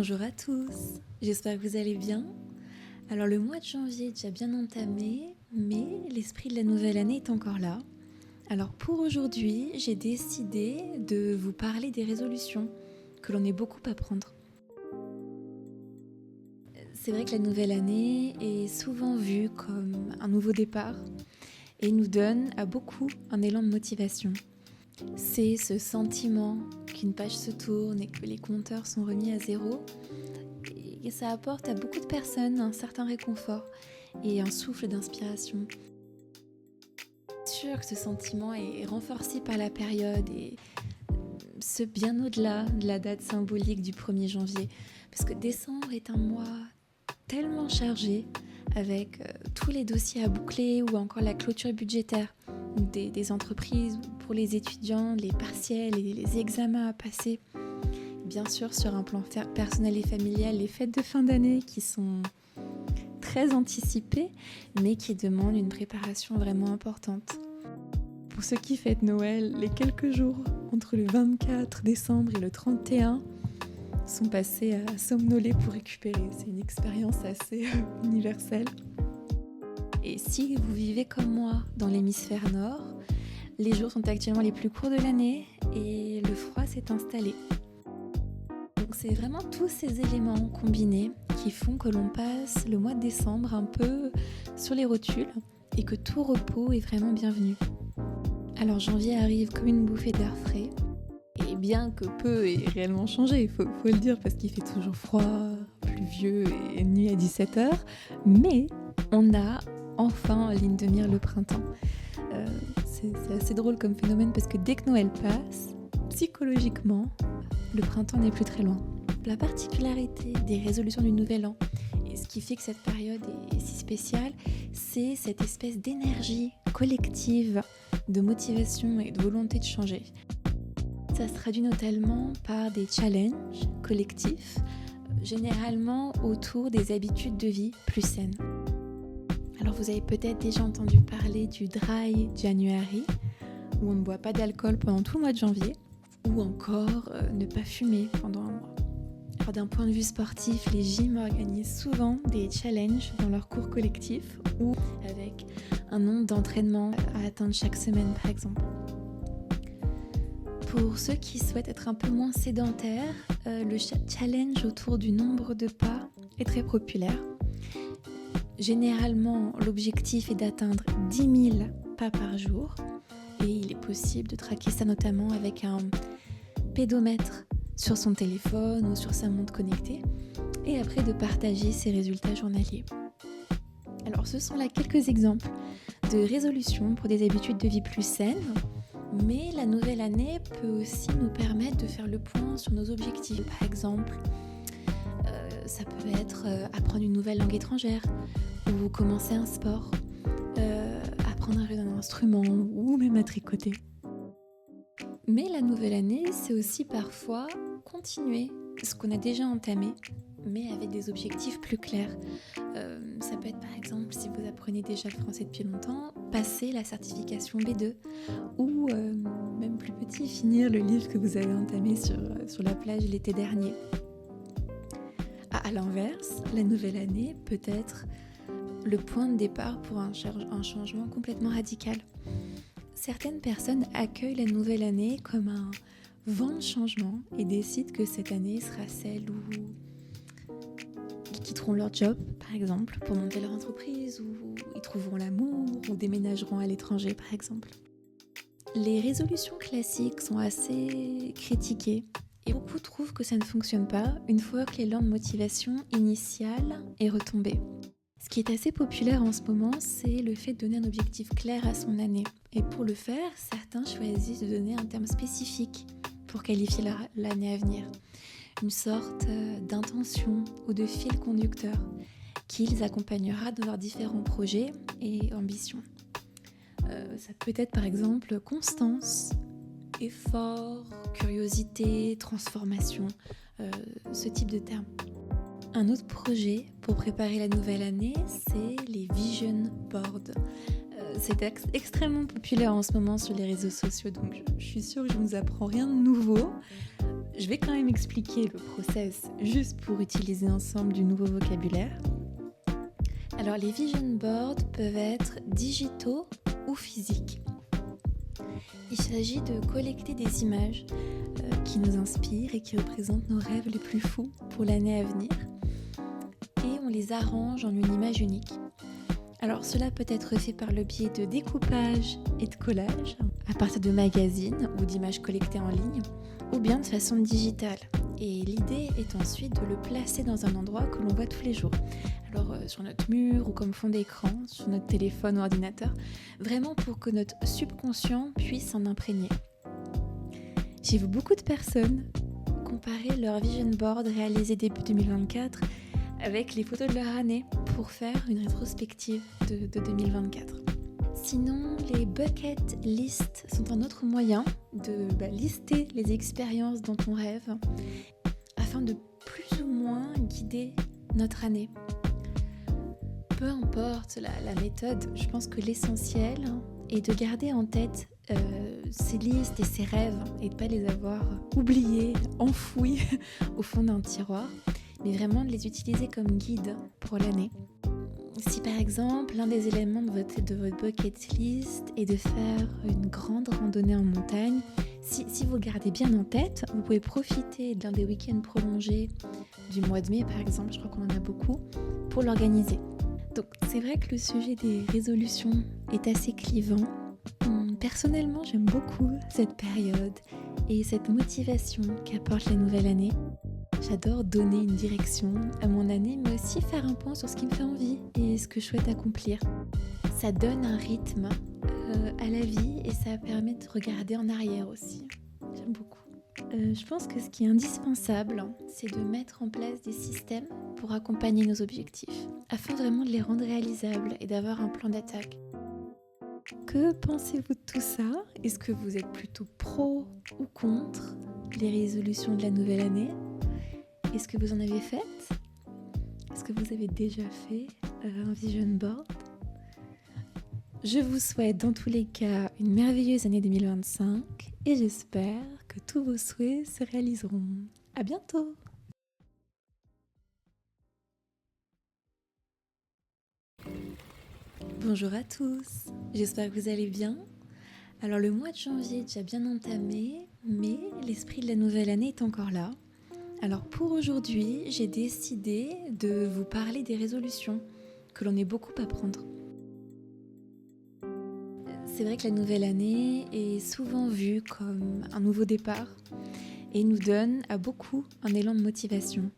Bonjour à tous, j'espère que vous allez bien. Alors le mois de janvier est déjà bien entamé, mais l'esprit de la nouvelle année est encore là. Alors pour aujourd'hui, j'ai décidé de vous parler des résolutions, que l'on est beaucoup à prendre. C'est vrai que la nouvelle année est souvent vue comme un nouveau départ et nous donne à beaucoup un élan de motivation. C'est ce sentiment qu'une page se tourne et que les compteurs sont remis à zéro. Et ça apporte à beaucoup de personnes un certain réconfort et un souffle d'inspiration. C'est sûr que ce sentiment est renforcé par la période et ce bien au-delà de la date symbolique du 1er janvier. Parce que décembre est un mois tellement chargé avec tous les dossiers à boucler ou encore la clôture budgétaire des entreprises, pour les étudiants, les partiels et les examens à passer. Bien sûr, sur un plan personnel et familial, les fêtes de fin d'année qui sont très anticipées, mais qui demandent une préparation vraiment importante. Pour ceux qui fêtent Noël, les quelques jours entre le 24 décembre et le 31 sont passés à somnoler pour récupérer. C'est une expérience assez universelle. Et si vous vivez comme moi dans l'hémisphère nord, les jours sont actuellement les plus courts de l'année et le froid s'est installé. Donc c'est vraiment tous ces éléments combinés qui font que l'on passe le mois de décembre un peu sur les rotules et que tout repos est vraiment bienvenu. Alors janvier arrive comme une bouffée d'air frais et bien que peu ait réellement changé, il faut le dire parce qu'il fait toujours froid, pluvieux et nuit à 17h, mais on a enfin en ligne de mire le printemps. C'est assez drôle comme phénomène parce que dès que Noël passe, psychologiquement, le printemps n'est plus très loin. La particularité des résolutions du Nouvel An, et ce qui fait que cette période est si spéciale, c'est cette espèce d'énergie collective, de motivation et de volonté de changer. Ça se traduit notamment par des challenges collectifs, généralement autour des habitudes de vie plus saines. Alors vous avez peut-être déjà entendu parler du Dry January, où on ne boit pas d'alcool pendant tout le mois de janvier, ou encore ne pas fumer pendant un mois. Alors d'un point de vue sportif, les gyms organisent souvent des challenges dans leurs cours collectifs ou avec un nombre d'entraînements à atteindre chaque semaine par exemple. Pour ceux qui souhaitent être un peu moins sédentaires, le challenge autour du nombre de pas est très populaire. Généralement, l'objectif est d'atteindre 10 000 pas par jour et il est possible de traquer ça notamment avec un pédomètre sur son téléphone ou sur sa montre connectée et après de partager ses résultats journaliers. Alors ce sont là quelques exemples de résolutions pour des habitudes de vie plus saines, mais la nouvelle année peut aussi nous permettre de faire le point sur nos objectifs. Par exemple, ça peut être apprendre une nouvelle langue étrangère ou commencer un sport, apprendre à jouer d'un instrument ou même à tricoter. Mais la nouvelle année, c'est aussi parfois continuer ce qu'on a déjà entamé, mais avec des objectifs plus clairs. Ça peut être par exemple, si vous apprenez déjà le français depuis longtemps, passer la certification B2 ou même plus petit, finir le livre que vous avez entamé sur la plage l'été dernier. À l'inverse, la nouvelle année peut être le point de départ pour un changement complètement radical. Certaines personnes accueillent la nouvelle année comme un vent de changement et décident que cette année sera celle où ils quitteront leur job, par exemple, pour monter leur entreprise, ou ils trouveront l'amour, ou déménageront à l'étranger, par exemple. Les résolutions classiques sont assez critiquées et beaucoup trouvent que ça ne fonctionne pas une fois que l'élan de motivation initial est retombé. Ce qui est assez populaire en ce moment, c'est le fait de donner un objectif clair à son année. Et pour le faire, certains choisissent de donner un terme spécifique pour qualifier l'année à venir. Une sorte d'intention ou de fil conducteur qui les accompagnera dans leurs différents projets et ambitions. Ça peut être par exemple constance, effort, curiosité, transformation, ce type de termes. Un autre projet pour préparer la nouvelle année, c'est les vision boards. C'est extrêmement populaire en ce moment sur les réseaux sociaux, donc je suis sûre que je ne vous apprends rien de nouveau. Je vais quand même expliquer le process juste pour utiliser ensemble du nouveau vocabulaire. Alors les vision boards peuvent être digitaux ou physiques. Il s'agit de collecter des images qui nous inspirent et qui représentent nos rêves les plus fous pour l'année à venir. Et on les arrange en une image unique. Alors cela peut être fait par le biais de découpage et de collage, à partir de magazines ou d'images collectées en ligne, ou bien de façon digitale. Et l'idée est ensuite de le placer dans un endroit que l'on voit tous les jours. Alors sur notre mur ou comme fond d'écran, sur notre téléphone ou ordinateur, vraiment pour que notre subconscient puisse s'en imprégner. J'ai vu beaucoup de personnes comparer leur vision board réalisé début 2024 avec les photos de leur année pour faire une rétrospective de 2024. Sinon, les bucket lists sont un autre moyen de lister les expériences dont on rêve afin de plus ou moins guider notre année. Peu importe la méthode, je pense que l'essentiel est de garder en tête ces listes et ces rêves et de ne pas les avoir oubliés, enfouis au fond d'un tiroir, mais vraiment de les utiliser comme guide pour l'année. Si par exemple, l'un des éléments de votre bucket list est de faire une grande randonnée en montagne, si vous le gardez bien en tête, vous pouvez profiter d'un des week-ends prolongés du mois de mai par exemple, je crois qu'on en a beaucoup, pour l'organiser. Donc c'est vrai que le sujet des résolutions est assez clivant. Personnellement, j'aime beaucoup cette période et cette motivation qu'apporte la nouvelle année. J'adore donner une direction à mon année, mais aussi faire un point sur ce qui me fait envie et ce que je souhaite accomplir. Ça donne un rythme à la vie et ça permet de regarder en arrière aussi. J'aime beaucoup. Je pense que ce qui est indispensable, c'est de mettre en place des systèmes pour accompagner nos objectifs, afin vraiment de les rendre réalisables et d'avoir un plan d'attaque. Que pensez-vous de tout ça ? Est-ce que vous êtes plutôt pro ou contre les résolutions de la nouvelle année ? Est-ce que vous en avez faites ? Est-ce que vous avez déjà fait un vision board ? Je vous souhaite dans tous les cas une merveilleuse année 2025 et j'espère que tous vos souhaits se réaliseront. À bientôt ! Bonjour à tous, j'espère que vous allez bien. Alors le mois de janvier est déjà bien entamé, mais l'esprit de la nouvelle année est encore là. Alors pour aujourd'hui, j'ai décidé de vous parler des résolutions, que l'on est beaucoup à prendre. C'est vrai que la nouvelle année est souvent vue comme un nouveau départ et nous donne à beaucoup un élan de motivation.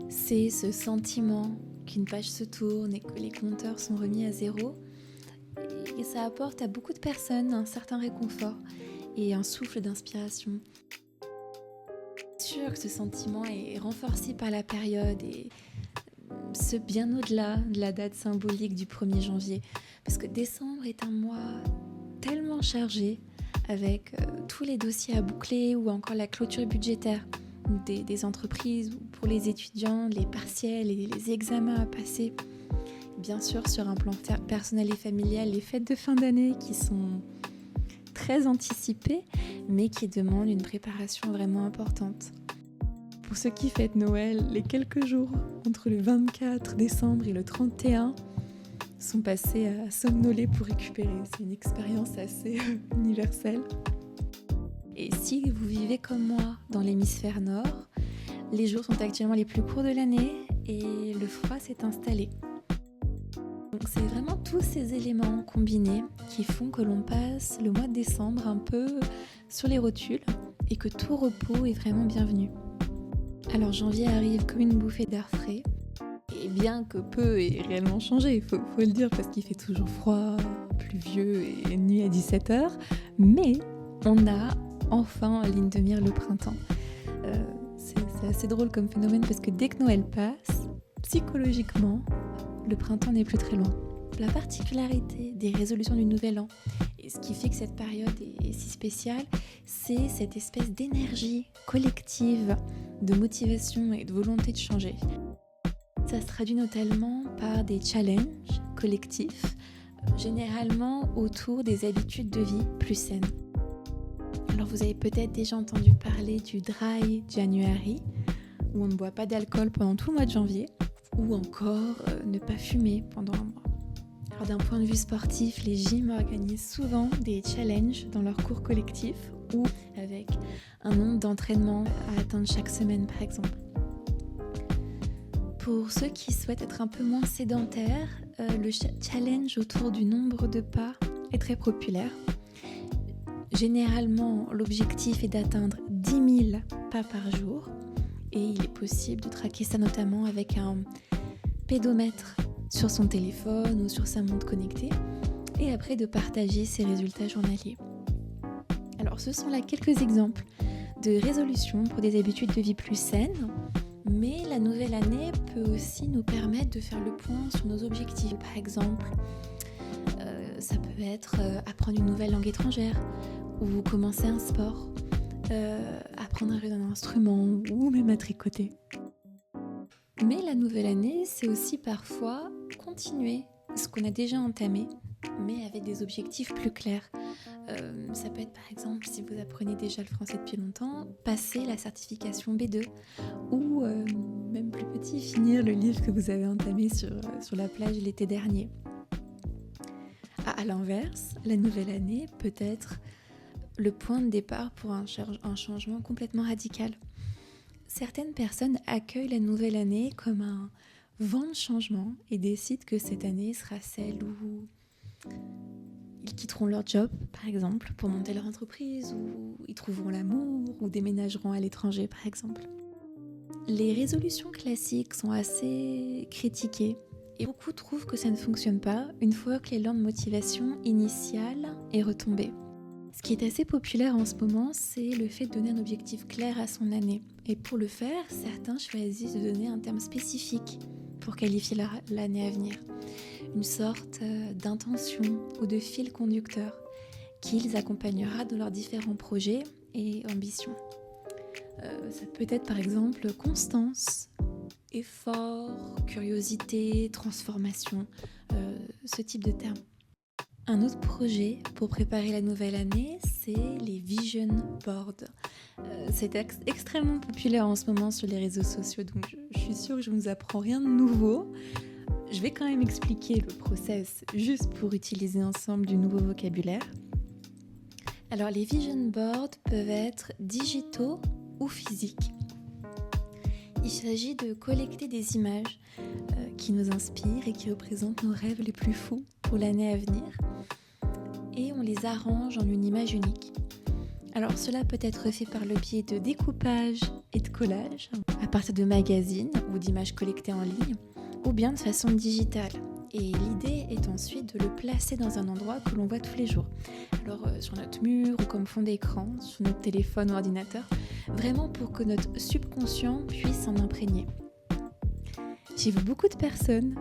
C'est ce sentiment qu'une page se tourne et que les compteurs sont remis à zéro. Et ça apporte à beaucoup de personnes un certain réconfort et un souffle d'inspiration. C'est sûr que ce sentiment est renforcé par la période et ce bien au-delà de la date symbolique du 1er janvier. Parce que décembre est un mois tellement chargé avec tous les dossiers à boucler ou encore la clôture budgétaire des entreprises ou pour les étudiants, les partiels et les examens à passer. Bien sûr, sur un plan personnel et familial, les fêtes de fin d'année qui sont très anticipées, mais qui demandent une préparation vraiment importante. Pour ceux qui fêtent Noël, les quelques jours entre le 24 décembre et le 31 sont passés à somnoler pour récupérer. C'est une expérience assez universelle. Et si vous vivez comme moi dans l'hémisphère nord, les jours sont actuellement les plus courts de l'année et le froid s'est installé. Donc c'est vraiment tous ces éléments combinés qui font que l'on passe le mois de décembre un peu sur les rotules et que tout repos est vraiment bienvenu. Alors janvier arrive comme une bouffée d'air frais et bien que peu ait réellement changé, il faut le dire parce qu'il fait toujours froid, pluvieux et nuit à 17h, mais on a enfin en ligne de mire le printemps. C'est assez drôle comme phénomène parce que dès que Noël passe, psychologiquement, le printemps n'est plus très loin. La particularité des résolutions du Nouvel An, et ce qui fait que cette période est si spéciale, c'est cette espèce d'énergie collective, de motivation et de volonté de changer. Ça se traduit notamment par des challenges collectifs, généralement autour des habitudes de vie plus saines. Alors vous avez peut-être déjà entendu parler du Dry January, où on ne boit pas d'alcool pendant tout le mois de janvier, ou encore ne pas fumer pendant un mois. Alors d'un point de vue sportif, les gyms organisent souvent des challenges dans leurs cours collectifs ou avec un nombre d'entraînements à atteindre chaque semaine par exemple. Pour ceux qui souhaitent être un peu moins sédentaires, le challenge autour du nombre de pas est très populaire. Généralement, l'objectif est d'atteindre 10 000 pas par jour et il est possible de traquer ça notamment avec un pédomètre sur son téléphone ou sur sa montre connectée et après de partager ses résultats journaliers. Alors ce sont là quelques exemples de résolutions pour des habitudes de vie plus saines, mais la nouvelle année peut aussi nous permettre de faire le point sur nos objectifs. Par exemple, ça peut être apprendre une nouvelle langue étrangère ou commencer un sport, apprendre à jouer d'un instrument ou même à tricoter. Mais la nouvelle année, c'est aussi parfois continuer ce qu'on a déjà entamé, mais avec des objectifs plus clairs. Ça peut être par exemple, si vous apprenez déjà le français depuis longtemps, passer la certification B2 ou même plus petit, finir le livre que vous avez entamé sur la plage l'été dernier. À l'inverse, la nouvelle année peut être le point de départ pour un changement complètement radical. Certaines personnes accueillent la nouvelle année comme un vent de changement et décident que cette année sera celle où ils quitteront leur job, par exemple, pour monter leur entreprise, ou ils trouveront l'amour, ou déménageront à l'étranger, par exemple. Les résolutions classiques sont assez critiquées et beaucoup trouvent que ça ne fonctionne pas une fois que l'élan de motivation initiale est retombé. Ce qui est assez populaire en ce moment, c'est le fait de donner un objectif clair à son année. Et pour le faire, certains choisissent de donner un terme spécifique pour qualifier l'année à venir. Une sorte d'intention ou de fil conducteur qui les accompagnera dans leurs différents projets et ambitions. Ça peut être par exemple constance, effort, curiosité, transformation, ce type de termes. Un autre projet pour préparer la nouvelle année, c'est les vision boards. C'est extrêmement populaire en ce moment sur les réseaux sociaux, donc je suis sûre que je ne vous apprends rien de nouveau. Je vais quand même expliquer le process juste pour utiliser ensemble du nouveau vocabulaire. Alors les vision boards peuvent être digitaux ou physiques. Il s'agit de collecter des images qui nous inspirent et qui représentent nos rêves les plus fous pour l'année à venir. Et on les arrange en une image unique. Alors cela peut être fait par le biais de découpage et de collage, à partir de magazines ou d'images collectées en ligne, ou bien de façon digitale. Et l'idée est ensuite de le placer dans un endroit que l'on voit tous les jours. Alors sur notre mur ou comme fond d'écran, sur notre téléphone ou ordinateur, vraiment pour que notre subconscient puisse s'en imprégner. J'ai vu beaucoup de personnes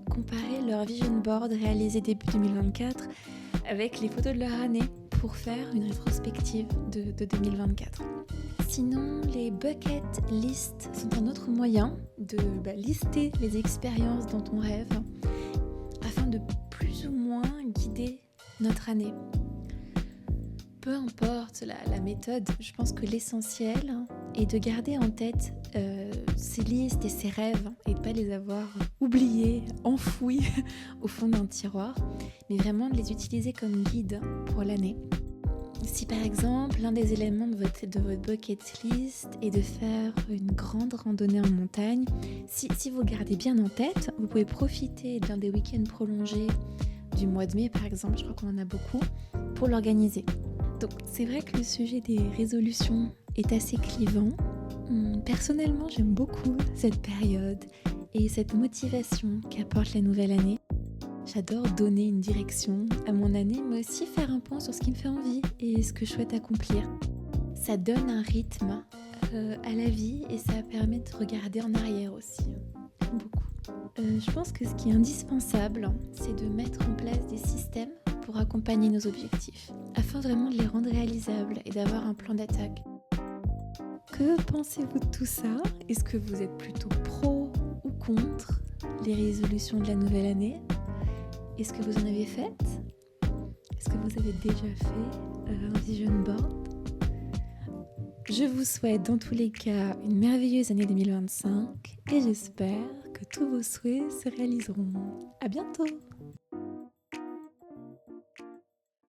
comparer leur vision board réalisé début 2024 avec les photos de leur année pour faire une rétrospective de 2024. Sinon, les bucket lists sont un autre moyen de lister les expériences dont on rêve afin de plus ou moins guider notre année. Peu importe la méthode, je pense que l'essentiel est de garder en tête ces listes et ces rêves et de ne pas les avoir oubliés, enfouis au fond d'un tiroir, mais vraiment de les utiliser comme guide pour l'année. Si par exemple, l'un des éléments de votre bucket list est de faire une grande randonnée en montagne, si vous le gardez bien en tête, vous pouvez profiter d'un des week-ends prolongés du mois de mai par exemple, je crois qu'on en a beaucoup, pour l'organiser. Donc c'est vrai que le sujet des résolutions est assez clivant. Personnellement, j'aime beaucoup cette période et cette motivation qu'apporte la nouvelle année. J'adore donner une direction à mon année, mais aussi faire un point sur ce qui me fait envie et ce que je souhaite accomplir. Ça donne un rythme à la vie et ça permet de regarder en arrière aussi. Beaucoup. Je pense que ce qui est indispensable, c'est de mettre en place des systèmes pour accompagner nos objectifs, afin vraiment de les rendre réalisables et d'avoir un plan d'attaque. Que pensez-vous de tout ça ? Est-ce que vous êtes plutôt pro ou contre les résolutions de la nouvelle année ? Est-ce que vous en avez faites ? Est-ce que vous avez déjà fait un vision board ? Je vous souhaite dans tous les cas une merveilleuse année 2025 et j'espère que tous vos souhaits se réaliseront. À bientôt!